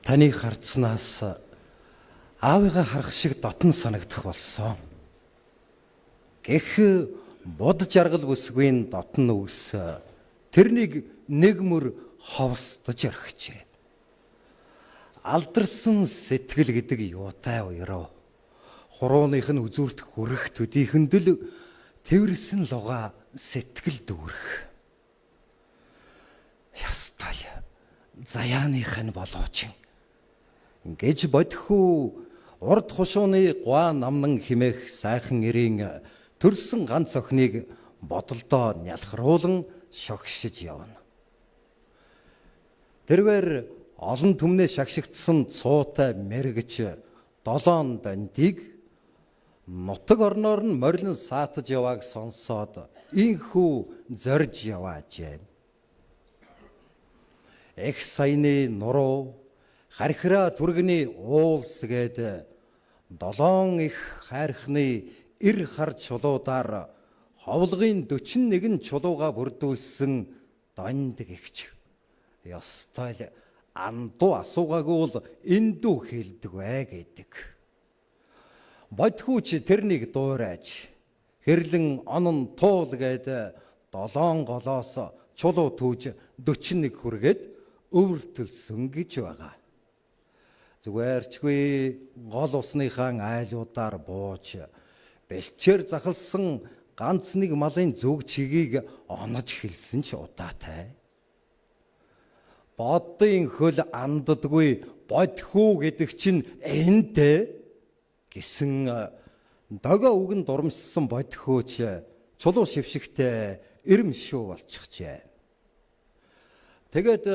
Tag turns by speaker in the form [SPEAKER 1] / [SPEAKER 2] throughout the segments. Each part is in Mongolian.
[SPEAKER 1] Таны харцнаас аавыгаа харах шиг дотн санагдах болсон. Гэх бод жаргал бүсгүй дотн үгс тэрнийг нэг мөр ховсдож орхижээ. Алдарсан сэтгэл гэдэг юутай уяруу. Хурууных нь үзүүрт хүрэх төдийхөндөл тэрсэн луга сэтгэл дүүрэх. Ястай заяаных нь болооч гэж бодхоо урд хушууны гуа намнан химэх сайхан эрийн төрсөн ганц охиныг бодолдоо нялхруулан шогшиж явна. Тэрвэр олон түмнээ шагшигдсан цуутай мэрэгч долоон дандиг нутаг орноор нь морилн саатаж явааг сонсоод инхүү зорж яваажээ. Эх саяны нуруу хархира түргэний уулс гээд долоон их хайрхны эр хар чулуудаар ховлогын 41 чулууга бүрдүүлсэн донд гихч. Ёстой андуу асуугаагүй бол эндүү хэлдэг вэ гэдэг. Бодхүүч тэрнийг дуурайж хэрлэн онон туул гээд долоон голоос чулуу түүж 41 хүргээд өвөртөлсөн гэж байгаа. Зүгээрчгүй гол усныхаа айлуудаар бууж бэлчээр захалсан ганц нэг малын зүг чигийг онож хэлсэн ч удаатай. Боддын хөл анддаггүй бодхүү гэдэг чинь энтэй гэсэн дага үгэн дурамжсан бодхөөч чулуу шившигтэй эрэм шүү болчихжээ. Тэгээд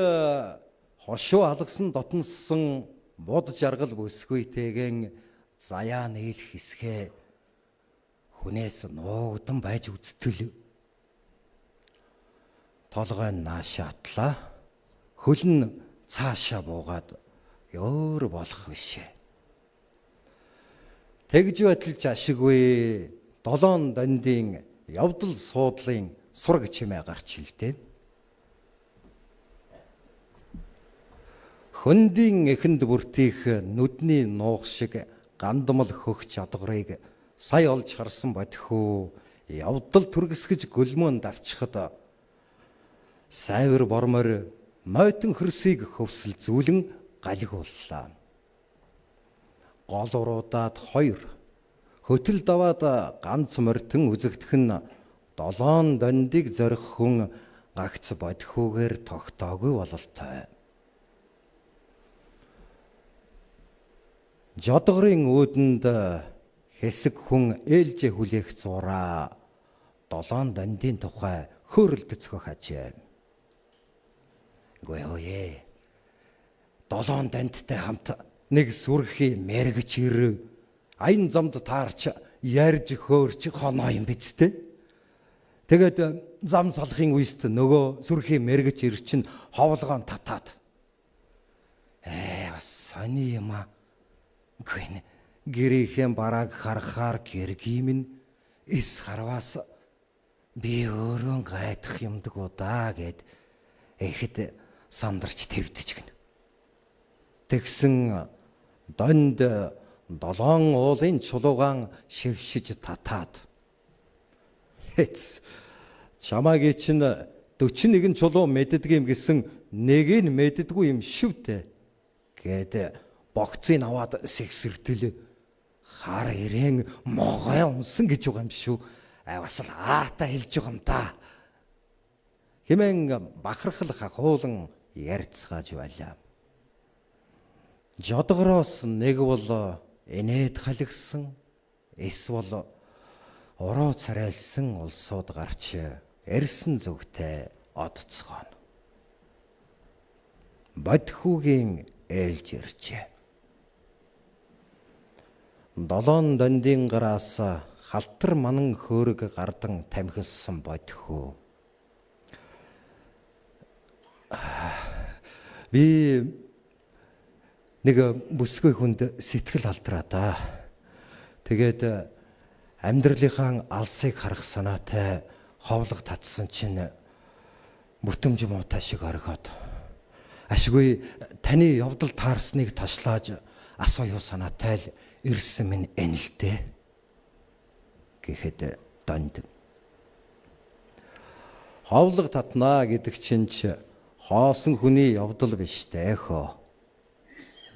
[SPEAKER 1] хошуу алгасан дотноссон бод жаргал бүсгүйтэйгэн заяа нийл хэсгээ хүнээс нуугдан байж үзтэл толгой наашаа атлаа хөлн цаашаа буугаад өөр болох бишээ. Тэгж баталж ашиггүй долоон дандын явдал суудлын сураг чимээ гарч хилдэ. Хөндийн эхэнд бүртих нүдний нуух шиг гандмал хөх чадварыг сая олж харсан бодхоо явдал түргэсгэж гөлмөн давчхад сайвар бормор нойтон хөрсийг хөвсөл зүүлэн галгууллаа. Гол уруудаад 2 хөтөл даваад ганц морьтон үзэгдэх нь долоон дондыг зорих хүн гагц бодхүүгээр тогтоогүй бололтой. Жодгорын өөдөнд хэсэг хүн ээлжээ хүлээх зураа долоон дандын тухай хөөрөлдөцгөх ажээ. Гойе. Долоон дандтай хамт нэг сүрхий мэрэгч ир аян замд таарч ярьж хөөрч хоноо юм бидтэй. Тэгээд зам салахын үест нөгөө сүрхий мэрэгч ир чинь ховлогоон татаад. Бас сони юм аа. Гүн гэрийнхэн барааг харахаар гэргийм нь эс харваас би өөрөө гайдах юмдаг удаа гэд эхэд сандарч твдэж гин. Тэгсэн донд долоон уулын чулуугаан шившиж татаад. Хэц чамаагийн чинь 41 чулуу мэддэг юм гэсэн нэг нь мэддэггүй юм шивтэй гэд богцыг аваад сэгсэртэл хар ирээн могой унсан гэж байгаа юм шүү. Бас л аата хэлж байгаа юм та. Хэмээн бахархал хахуулан ярьцгааж байлаа. Жодгороос нэг бол инээд халигсан эсвэл ороо царайлсан улсууд гарч эрсэн зүгтээ одцгооно. Бодхүүгийн ээлж иржээ. Долоон дандын гараас халтар манан хөөрг гардан тамхилсан бодхоо. Би нэг бүсгүй хүнд сэтгэл алдраа да. Тэгээд амьдралынхаа алсыг харах санаатай ховлог татсан чинь бүтэмж муутай шиг оргиод Ашгүй таны явдал таарсныг ташлааж асуу юу санаатай л ирсэн минь энэ л дээ гэхэд донд ховлог татнаа гэдэг чинь ч хоосон хүний явдал биш дээ хөө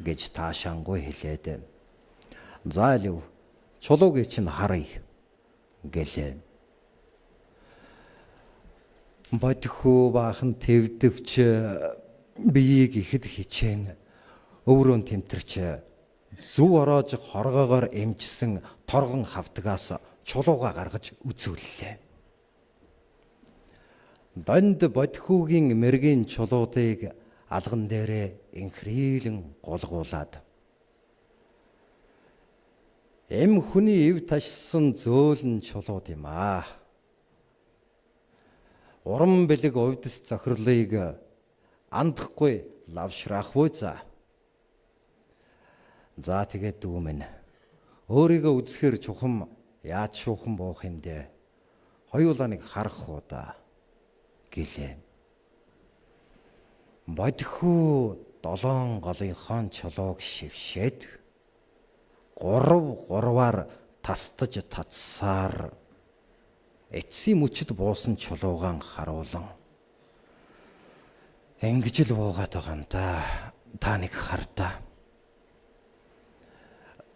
[SPEAKER 1] гэж таашаангүй хэлээд за л чулуугийн чинь харъя гэлээ. Бодхоо баахан твдвч биеийг ихэд хичээн өврөөн тэмтэрч зүв ороож хоргоогоор эмчсэн торгон хавтгаас чулууга гаргаж үзүүллээ. Донд бодхоогийн мэргийн чулуудыг алган дээрээ инхрийлэн гулгуулад эм хүний ив ташсан зөөлөн чулууд юм аа. Уран бэлэг увдс захирлыг андахгүй лавшраахгүй за. За тэгээд дүүмэн өөрийгөө үзэхэр чухам яаж шуухан буух юм дээ. Хоёулаа нэг харах уу да гэлээ. Бодхоо 7 голынхон чулууг шившээд 3-3-аар тастаж татсаар эцсийн мөчөд буусан чулуугаан харуулan ингэж л буугаад байгаа юм да. Та нэг хардаа.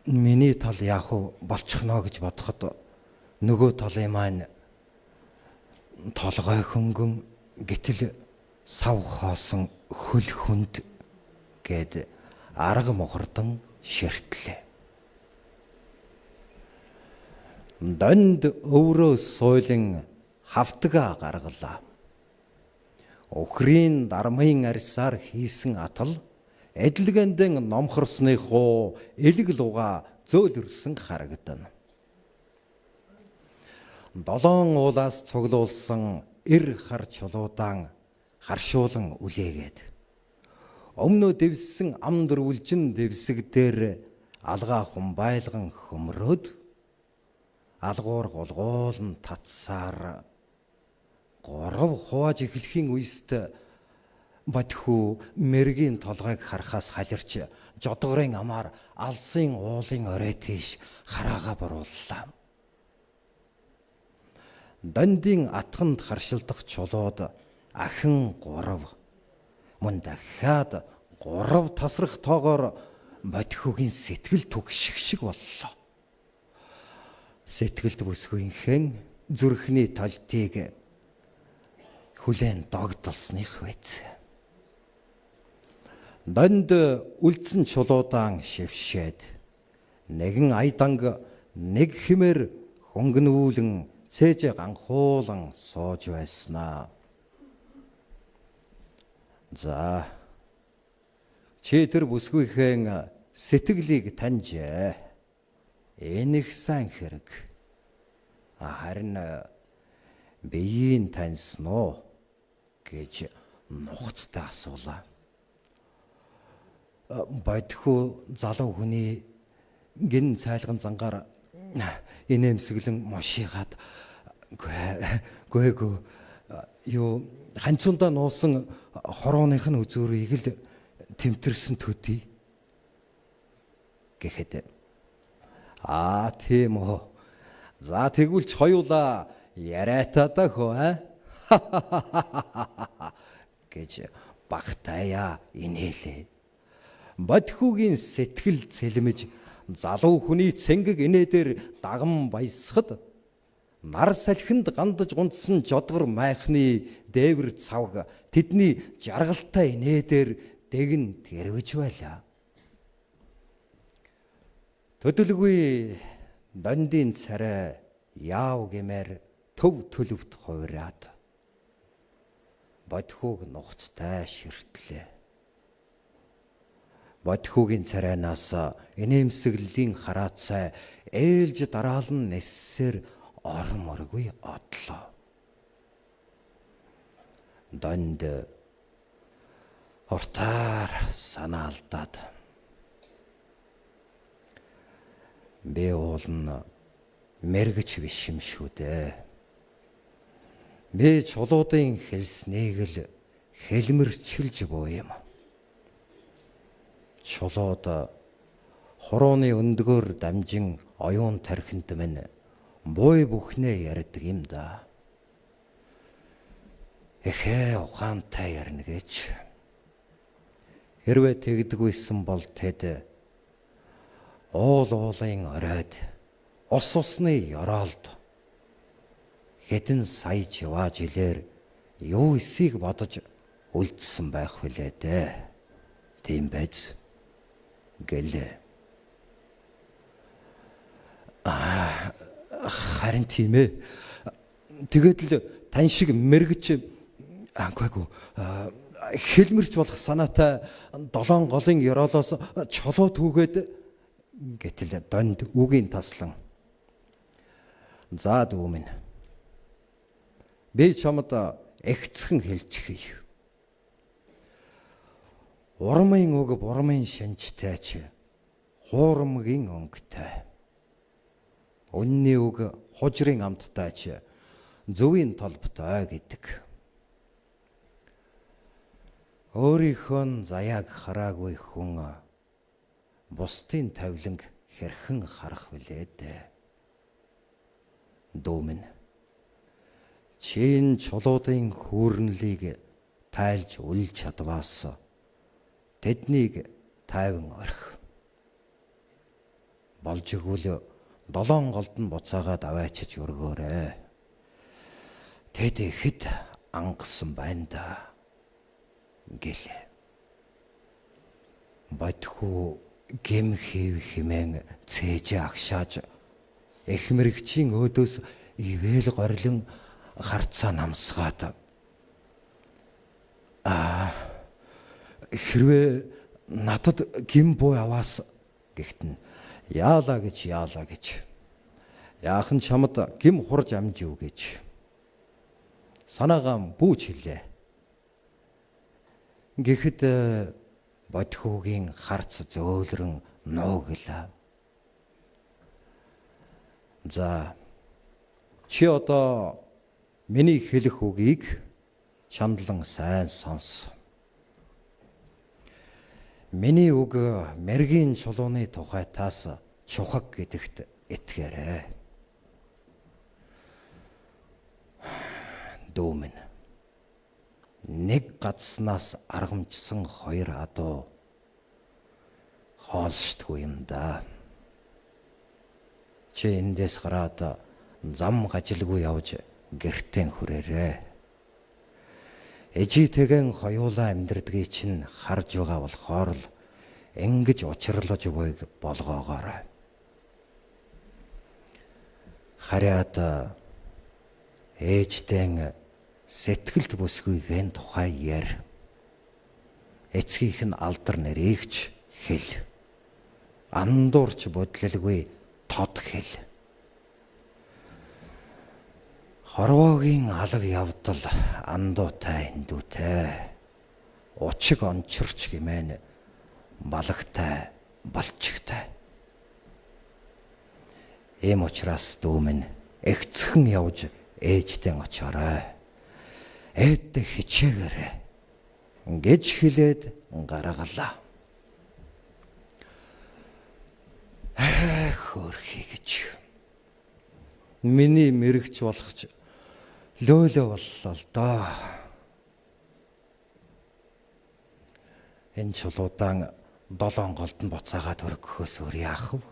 [SPEAKER 1] Миний тал яах вэ болчихно гэж бодоход нөгөө талын маань толгой хөнгөн гэтэл сав хоосон хөл хүнд гэд арга мохордон ширтлээ. Донд өврөө суйлын хавтгаа гаргалаа. Өхрийн дармын арьсаар хийсэн атал эдлгэндэн номхорсныхоо элэг луга зөөлрсөн харагдана. 7 уулаас цуглуулсан эр хар чулуудаан харшуулан үлээгээд өмнө дэвссэн ам дөрвөлжин дэвсэг дээр алгаа хумбайлган хөмрөөд алгуур гулгуулн татсаар 3 хувааж эхлэхийн үест бодхоо мэргийн толгойг харахаас халирч жодгорын амаар алсын уулын орой тийш хараага бурууллаа. Дондын атганд харшилдах чулууд ахин 3 мөн дахиад 3 тасрах тоогоор бодхоогийн сэтгэл түгших шиг боллоо. Сэтгэлд бүсгүйнхэн зүрхний толтыг хүлээн догдолсных байц. Донд үлдсэн чулуудаан шившээд нэгэн айданг нэг хэмээр хөнгөнүүлэн цээж ганхуулан сууж байснаа. За чи тэр бүсгүйхэн сэтгэлийг таньжээ. Энэ их сайн хэрэг. Харин биеийг таньсан уу гэж нухацтай асуулаа. Бодхоо залуу хүний гин цайлган зангаар инээмсэглэн мошигаад гүйгөө юу ханцундаа нуусан хорооных нь үзүүрийг л тэмтэрсэн төдий гэхэд тийм үү. За тэгвэл ч хоёулаа яриатаа да хөө гэж багтаяа инээлээ. Бодхоогийн сэтгэл цэлмэж залуу хүний цэнгэг инээдэр даган баясахад нар салхинд гандаж гундсан жодгор майхны дээвэр цавг тэдний жаргалтай инээдэр дэгэн тэрвэж байлаа. Төдөлгүй дондын царай яав гэмээр төв төлөвт хувраад бодхоог нухацтай ширтлээ. Бодхоогийн царайнаас инээмсэглэлийн хараацай ээлж дараалан нэссээр орморгүй одлоо. Донд уртаар санаалдаад би уулна мэргэж биш юм шүү дээ. Би чулуудын хэлснийг л хэлмэрчилж буй юм. чулууд хорооны өндгөөр дамжин оюун тархинд минь буй бүхнээ ярьдаг юм да. Эхээ ухаантай ярина гэж. Хэрвээ тэгдэггүйсэн бол тэд уулын оройд ус усны ёроолд хэдэн сая живаа жилээр юу эсийг бодож үлдсэн байх вүлээ дээ. Тийм байж гэлээ. Харин тийм ээ. Тэгээд л тань шиг мэрэгч анхаагүй хэлмэрч болох санаатай 7 голын ёроолоос чулуу түүгээд гэтэл донд үгийн таслан. За дүү минь. Би чамд эгцхэн хэлчихье. Урмын үг бурмын шинжтэй ч хуурмгийн өнгөтэй. Үнний үг хужрын амттай ч зөвийн толботой гэдэг. Өөрийнхөө заяаг хараагүй хүн бусдын тавиланг хэрхэн харах вүлээ дээ. Дүү минь. Чин чулуудын хүүрнлийг тайлж үлж чадваас тэднийг тайван орхи. Болж игвэл 7 голд нь буцаагаад аваачиж өргөөрэй. Тэд ихэд ангасан байна да. Гэлээ. Бодхоо гэм хийв химэн цээж агшааж эх мэрэгчийн өөдөөс ивэл горлон харцаа намсгаад хэрвээ надад гим буй аваас гихтэн яалаа гэж яахан чамд гим хурж амжив гэж санаагаа бүүж хэлээ. Гэхэд бодхоогийн харц зөөлрөн нууглаа. За чи одоо миний хэлэх үгийг чандлан сайн сонс. Миний үг мэргийн чулууны тухайтаас чухаг гэдэгт итгээрэй. Дүү минь. Нэг гадснаас аргамжсан 2 адуу хоолшдгүй юм да. Чи эндээс гараад зам гажилгүй явж гэртээ хүрээрээ. Ээжитэйгэн хоёулаа амьдрдгийг чинь харж байгаа болохоор л ингэж учрлаж буйг болгоогоорой. Хараад ээжтэн сэтгэлд бүсгүйгэн тухай яар. Эцгийнх нь алдар нэрийгч хэл. Андуурч бодлолгүй тод хэл. Хорвоогийн алга явдал андуутай эндүүтэй. Учиг ончирч гимэн балагтай балчигтай. Ийм учраас дүү минь эгцхэн явж ээжтэн очоорой. Ээдтэй хичээгээрэй гэж хэлээд гаргалаа. Хөөрхий гэж. Миний мэрэгч болгоч löөлөө боллоо л доо. Энэ чулуудаан 7 голд нь буцаагаад өргөхөөс өөр яах вэ?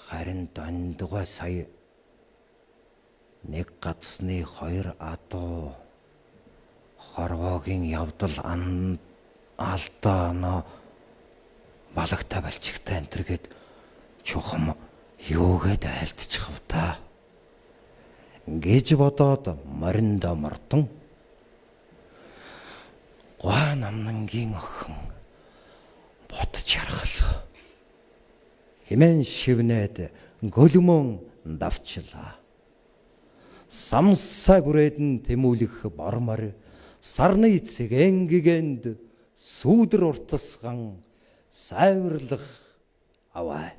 [SPEAKER 1] Харин дондгой сая нэг гадсны 2 адуу хорвоогийн явдал алдаано балагтай балчигтай энтергээд чухам юугээд айлтчих вэ та гэж бодоод мориндоо мортон гуа намнангийн охин бодож ярахл хэмээн шивнээд гөлмөн давчлаа. Самсай бүрээдэн тэмүүлэх бормор сарны цэгэнгигэнд сүүдэр уртасган сайварлах аваа.